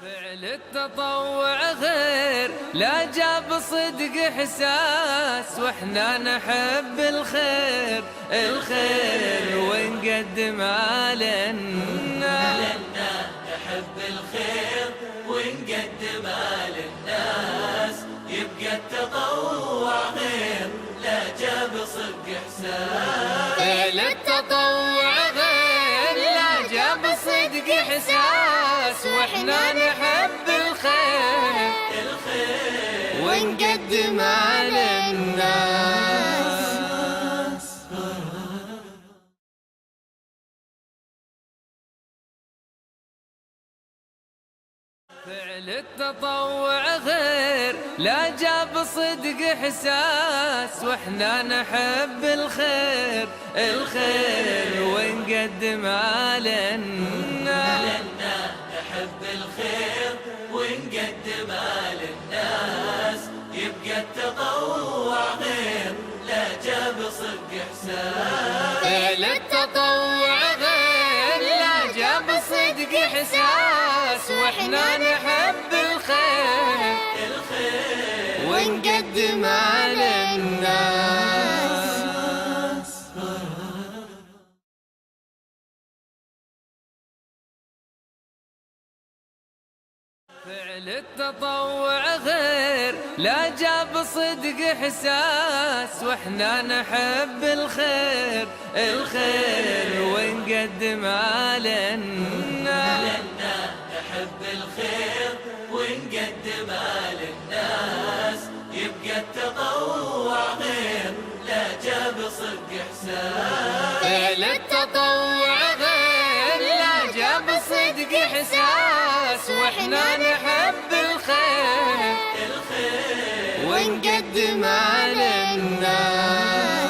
فعل التطوع غير لا جاب صدق احساس، واحنا نحب الخير ونقدم على الناس. نحب الخير ونقدم على الناس، يبقى التطوع غير لا جاب صدق احساس. فعل التطوع غير لا جاب صدق احساس، واحنا نحب الخير ونقدم على الناس. فعل التطوع غير لا جاب صدق احساس، واحنا نحب الخير ونقدم على الناس. نحب الخير ونقدم على الناس، يبقى التطوع غير لا جاب صدق احساس. فعل التطوع غير لا جاب صدق احساس، واحنا نحب الخير ونقدم على الناس. فعل التطوع غير لا جاب صدق احساس، واحنا نحب الخير ونقدم على الناس. نحب الخير ونقدم على الناس، يبقى التطوع غير لا جاب صدق احساس. فعل التطوع غير لا جاب صدق احساس، واحنا نحب الخير ونقدم على الناس.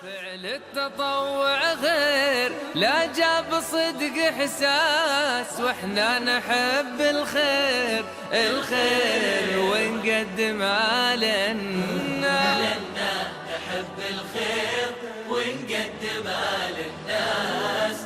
فعل التطوع غير لا جاب صدق احساس، واحنا نحب الخير ونقدم على الناس. نحب الخير ونقدم على الناس.